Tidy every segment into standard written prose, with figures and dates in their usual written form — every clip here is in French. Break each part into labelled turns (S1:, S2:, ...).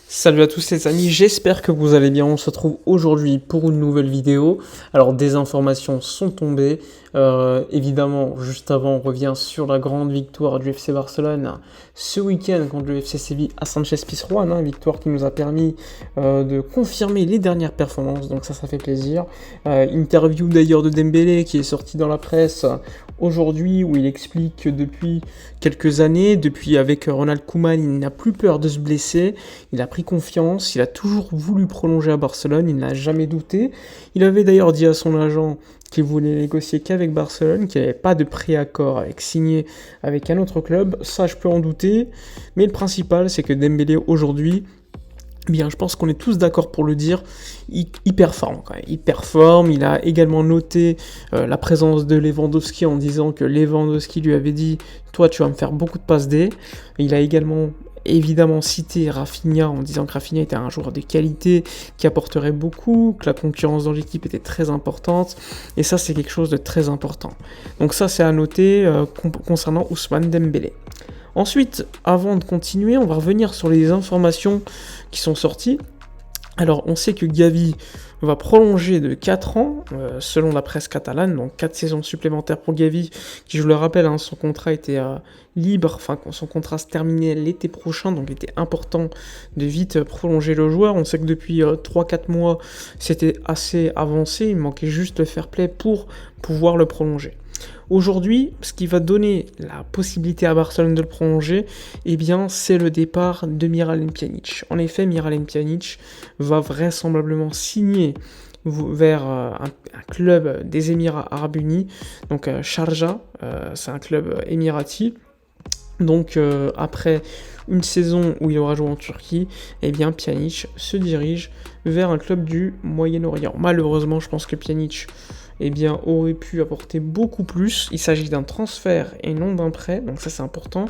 S1: Salut à tous les amis, j'espère que vous allez bien. On se retrouve aujourd'hui pour une nouvelle vidéo. Alors des informations sont tombées. Évidemment, juste avant, on revient sur la grande victoire du FC Barcelone ce week-end contre le FC Séville à Sanchez-Pizjuán, victoire qui nous a permis de confirmer les dernières performances. Donc ça fait plaisir. Interview d'ailleurs de Dembélé qui est sorti dans la presse aujourd'hui où il explique que depuis quelques années, depuis avec Ronald Koeman, il n'a plus peur de se blesser. Il a pris confiance, il a toujours voulu prolonger à Barcelone, il n'a jamais douté. Il avait d'ailleurs dit à son agent qu'il voulait négocier qu'avec Barcelone, qu'il n'y avait pas de préaccord avec signé avec un autre club. Ça, je peux en douter. Mais le principal, c'est que Dembélé aujourd'hui, bien, je pense qu'on est tous d'accord pour le dire, il performe quand même. Il performe, il a également noté la présence de Lewandowski en disant que Lewandowski lui avait dit « Toi, tu vas me faire beaucoup de passes D ». Il a également évidemment cité Rafinha en disant que Rafinha était un joueur de qualité qui apporterait beaucoup, que la concurrence dans l'équipe était très importante, et ça c'est quelque chose de très important. Donc ça c'est à noter concernant Ousmane Dembélé. Ensuite, avant de continuer, on va revenir sur les informations qui sont sorties. Alors, on sait que Gavi va prolonger de 4 ans, selon la presse catalane, donc 4 saisons supplémentaires pour Gavi, qui, je le rappelle, son contrat était libre, enfin, son contrat se terminait l'été prochain, donc il était important de vite prolonger le joueur. On sait que depuis 3-4 mois, c'était assez avancé, il manquait juste le fair play pour pouvoir le prolonger. Aujourd'hui, ce qui va donner la possibilité à Barcelone de le prolonger, eh bien, c'est le départ de Miralem Pjanic. En effet, Miralem Pjanic va vraisemblablement signer vers un club des Émirats Arabes Unis, donc Sharjah, c'est un club émirati. Donc après une saison où il aura joué en Turquie, eh bien Pjanic se dirige vers un club du Moyen-Orient. Malheureusement, je pense que Pjanic aurait pu apporter beaucoup plus. Il s'agit d'un transfert et non d'un prêt, donc ça c'est important.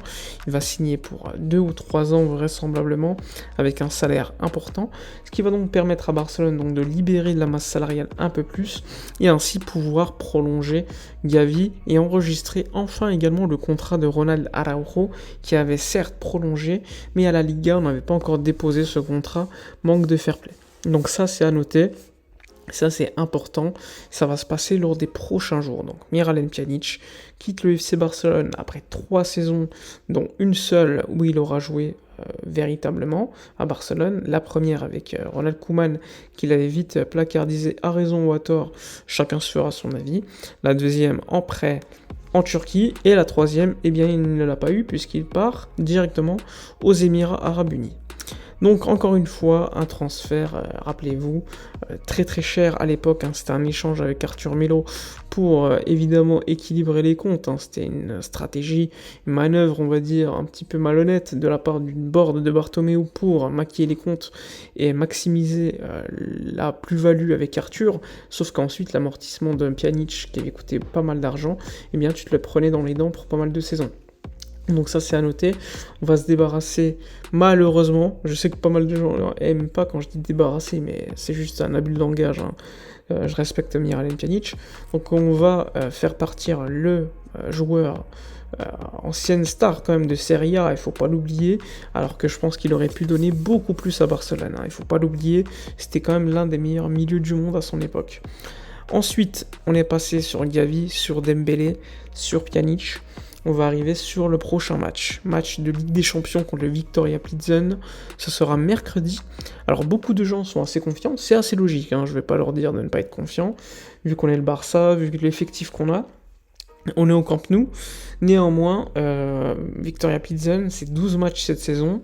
S1: Il va signer pour 2 ou 3 ans vraisemblablement, avec un salaire important, ce qui va donc permettre à Barcelone donc, de libérer de la masse salariale un peu plus, et ainsi pouvoir prolonger Gavi et enregistrer enfin également le contrat de Ronald Araujo, qui avait certes prolongé, mais à la Liga on n'avait pas encore déposé ce contrat, manque de fair play. Donc ça c'est à noter. Ça, c'est important. Ça va se passer lors des prochains jours. Donc, Miralem Pjanic quitte le FC Barcelone après 3 saisons, dont une seule où il aura joué véritablement à Barcelone. La première avec Ronald Koeman, qu'il avait vite placardisé à raison ou à tort. Chacun se fera son avis. La deuxième en prêt en Turquie. Et la troisième, eh bien, il ne l'a pas eu puisqu'il part directement aux Émirats Arabes Unis. Donc encore une fois, un transfert, rappelez-vous, très très cher à l'époque, c'était un échange avec Arthur Melo pour évidemment équilibrer les comptes, c'était une stratégie, une manœuvre on va dire un petit peu malhonnête de la part d'une board de Bartomeu pour maquiller les comptes et maximiser la plus-value avec Arthur, sauf qu'ensuite l'amortissement d'un Pjanic qui avait coûté pas mal d'argent, eh bien tu te le prenais dans les dents pour pas mal de saisons. Donc ça c'est à noter, on va se débarrasser malheureusement, je sais que pas mal de gens aiment pas quand je dis débarrasser, mais c'est juste un abus de langage, je respecte Miralem Pjanic, donc on va faire partir le joueur ancienne star quand même de Serie A, il faut pas l'oublier, alors que je pense qu'il aurait pu donner beaucoup plus à Barcelone, il faut pas l'oublier, c'était quand même l'un des meilleurs milieux du monde à son époque. Ensuite, on est passé sur Gavi, sur Dembélé, sur Pjanic. On va arriver sur le prochain match de Ligue des Champions contre le Viktoria Plzen. Ce sera mercredi. Alors beaucoup de gens sont assez confiants, c'est assez logique, je vais pas leur dire de ne pas être confiants, vu qu'on est le Barça, vu l'effectif qu'on a. On est au Camp Nou. Néanmoins, Viktoria Plzen, c'est 12 matchs cette saison,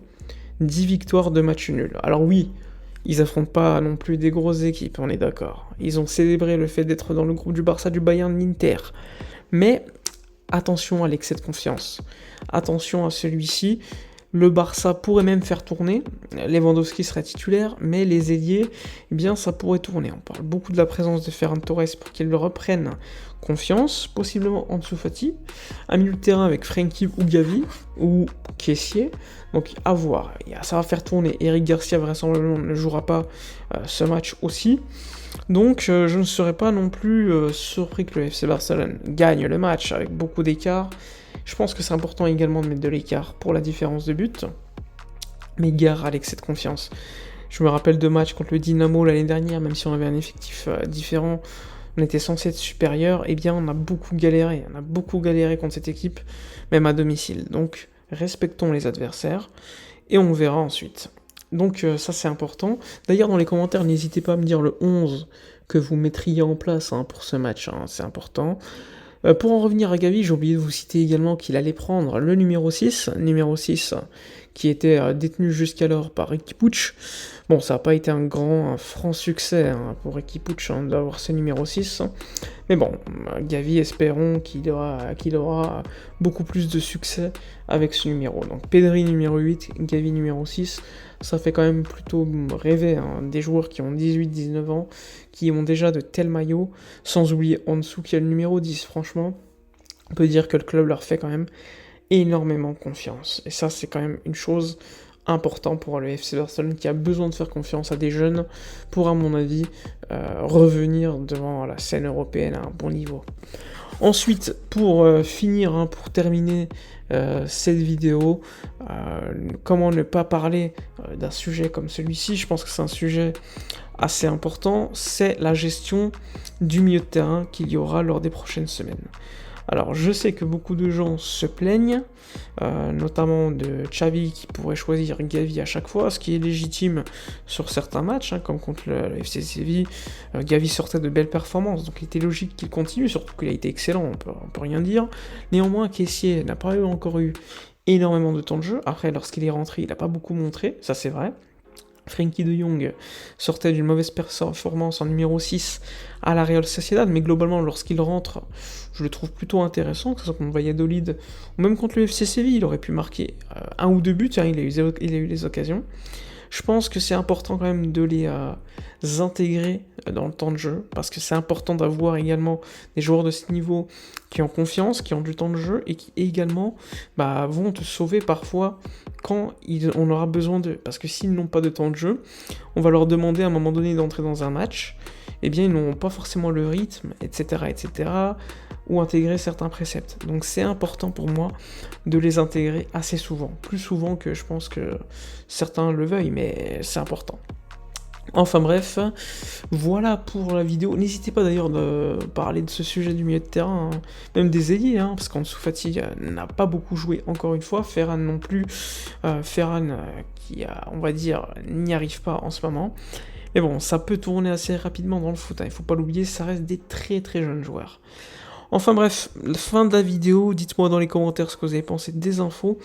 S1: 10 victoires, 2 matchs nuls. Alors oui, ils affrontent pas non plus des grosses équipes, on est d'accord. Ils ont célébré le fait d'être dans le groupe du Barça, du Bayern, de l'Inter. Mais attention à l'excès de confiance. Attention à celui-ci. Le Barça pourrait même faire tourner. Lewandowski serait titulaire, mais les ailiers, eh bien, ça pourrait tourner. On parle beaucoup de la présence de Ferran Torres pour qu'il reprenne confiance, possiblement Ansu Fati. Un milieu de terrain avec Frenkie ou Gavi, ou Kessié. Donc, à voir. Ça va faire tourner. Eric Garcia, vraisemblablement, ne jouera pas ce match aussi. Donc, je ne serais pas non plus surpris que le FC Barcelone gagne le match avec beaucoup d'écart. Je pense que c'est important également de mettre de l'écart pour la différence de but. mais gare à l'excès de confiance. Je me rappelle de matchs contre le Dynamo l'année dernière, même si on avait un effectif différent, on était censé être supérieur, eh bien on a beaucoup galéré. On a beaucoup galéré contre cette équipe, même à domicile. Donc respectons les adversaires, et on verra ensuite. Donc ça c'est important. D'ailleurs dans les commentaires, n'hésitez pas à me dire le 11 que vous mettriez en place pour ce match, c'est important. Pour en revenir à Gavi, j'ai oublié de vous citer également qu'il allait prendre le numéro 6, qui était détenu jusqu'alors par Riqui Puig. Bon, ça n'a pas été un franc succès pour Riqui Puig d'avoir ce numéro 6, mais bon, Gavi, espérons qu'il aura beaucoup plus de succès avec ce numéro. Donc Pedri numéro 8, Gavi numéro 6, ça fait quand même plutôt rêver, des joueurs qui ont 18-19 ans, qui ont déjà de tels maillots, sans oublier en dessous qu'il y a le numéro 10, franchement, on peut dire que le club leur fait quand même énormément confiance. Et ça, c'est quand même une chose importante pour le FC Barcelone qui a besoin de faire confiance à des jeunes pour, à mon avis, revenir devant la scène européenne à un bon niveau. Ensuite, pour finir, pour terminer cette vidéo, comment ne pas parler d'un sujet comme celui-ci, je pense que c'est un sujet assez important, c'est la gestion du milieu de terrain qu'il y aura lors des prochaines semaines. Alors je sais que beaucoup de gens se plaignent, notamment de Xavi qui pourrait choisir Gavi à chaque fois, ce qui est légitime sur certains matchs, comme contre le FC Séville. Gavi sortait de belles performances, donc il était logique qu'il continue, surtout qu'il a été excellent, on peut rien dire. Néanmoins, Kessié n'a pas encore eu énormément de temps de jeu. Après, lorsqu'il est rentré, il n'a pas beaucoup montré, ça c'est vrai. Frenkie de Jong sortait d'une mauvaise performance en numéro 6 à la Real Sociedad, mais globalement, lorsqu'il rentre, je le trouve plutôt intéressant, que ce soit contre Valladolid ou même contre le FC Séville, il aurait pu marquer 1 ou 2 buts, il a eu les occasions. Je pense que c'est important quand même de les intégrer dans le temps de jeu, parce que c'est important d'avoir également des joueurs de ce niveau qui ont confiance, qui ont du temps de jeu, et qui également vont te sauver parfois quand on aura besoin d'eux. Parce que s'ils n'ont pas de temps de jeu, on va leur demander à un moment donné d'entrer dans un match, eh bien ils n'auront pas forcément le rythme, etc., ou intégrer certains préceptes. Donc c'est important pour moi de les intégrer assez souvent, plus souvent que je pense que certains le veuillent, mais c'est important. Enfin bref, voilà pour la vidéo. N'hésitez pas d'ailleurs de parler de ce sujet du milieu de terrain, même des ailiers, parce qu'Ansu Fati n'a pas beaucoup joué encore une fois, Ferran non plus, qui, on va dire, n'y arrive pas en ce moment. Mais bon, ça peut tourner assez rapidement dans le foot, il faut pas l'oublier, ça reste des très très jeunes joueurs. Enfin bref, fin de la vidéo, dites-moi dans les commentaires ce que vous avez pensé des infos.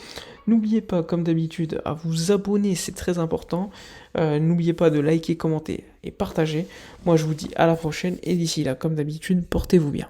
S1: N'oubliez pas, comme d'habitude, à vous abonner, c'est très important. N'oubliez pas de liker, commenter et partager. Moi je vous dis à la prochaine, et d'ici là, comme d'habitude, portez-vous bien.